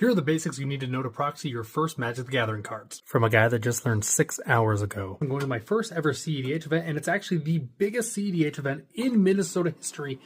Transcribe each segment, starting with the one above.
Here are the basics you need to know to proxy your first Magic the Gathering cards. From a guy that just learned 6 hours ago. I'm going to my first ever CEDH event, and it's actually the biggest CEDH event in Minnesota history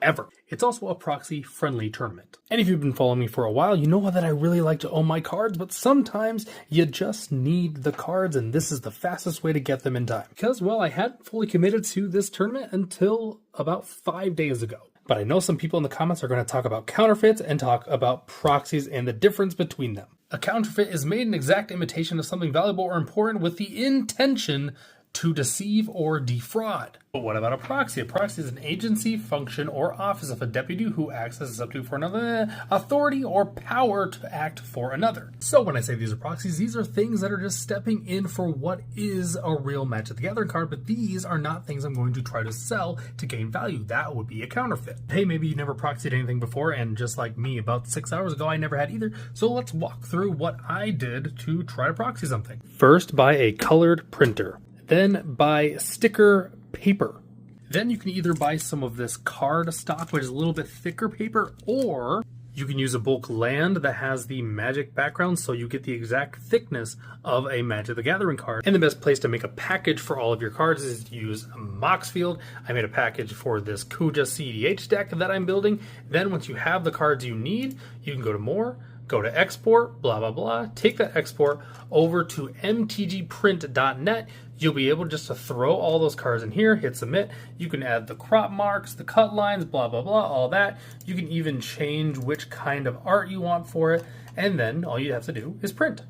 ever. It's also a proxy-friendly tournament. And if you've been following me for a while, you know that I really like to own my cards, but sometimes you just need the cards, and this is the fastest way to get them in time. Because, well, I hadn't fully committed to this tournament until about 5 days ago. But I know some people in the comments are going to talk about counterfeits and talk about proxies and the difference between them. A counterfeit is made an exact imitation of something valuable or important with the intention to deceive or defraud. But what about a proxy? A proxy is an agency, function, or office of a deputy who acts as a substitute for another, authority or power to act for another. So when I say these are proxies, these are things that are just stepping in for what is a real Magic the Gathering card, but these are not things I'm going to try to sell to gain value. That would be a counterfeit. Hey, maybe you never proxied anything before, and just like me about 6 hours ago, I never had either. So let's walk through what I did to try to proxy something. First, buy a colored printer. Then buy sticker paper. Then you can either buy some of this card stock, which is a little bit thicker paper, or you can use a bulk land that has the Magic background so you get the exact thickness of a Magic the Gathering card. And the best place to make a package for all of your cards is to use Moxfield. I made a package for this Kuja CEDH deck that I'm building. Then once you have the cards you need, you can go to more, go to export, blah, blah, blah. Take that export over to mtgprint.net. You'll be able just to throw all those cards in here, hit submit. You can add the crop marks, the cut lines, blah, blah, blah, all that. You can even change which kind of art you want for it. And then all you have to do is print.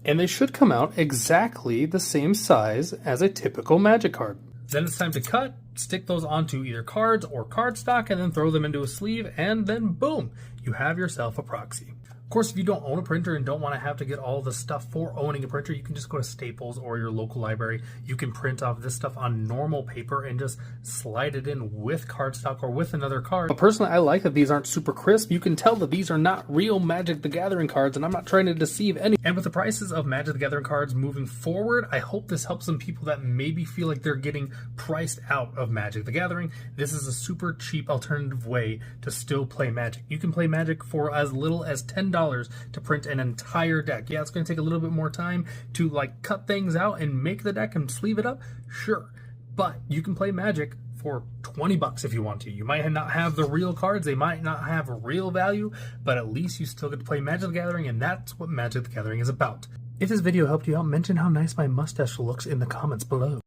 And they should come out exactly the same size as a typical Magic card. Then it's time to cut, stick those onto either cards or cardstock, and then throw them into a sleeve, and then boom, you have yourself a proxy. Of course, if you don't own a printer and don't want to have to get all the stuff for owning a printer, you can just go to Staples or your local library. You can print off this stuff on normal paper and just slide it in with cardstock or with another card. But personally, I like that these aren't super crisp. You can tell that these are not real Magic the Gathering cards, and I'm not trying to deceive any. And with the prices of Magic the Gathering cards moving forward, I hope this helps some people that maybe feel like they're getting priced out of Magic the Gathering. This is a super cheap alternative way to still play Magic. You can play Magic for as little as $10 to print an entire deck. Yeah, it's going to take a little bit more time to like cut things out and make the deck and sleeve it up, sure, but you can play Magic for 20 bucks if you want to. You might not have the real cards, they might not have real value, but at least you still get to play Magic the Gathering, and that's what Magic the Gathering is about. If this video helped you out, mention how nice my mustache looks in the comments below.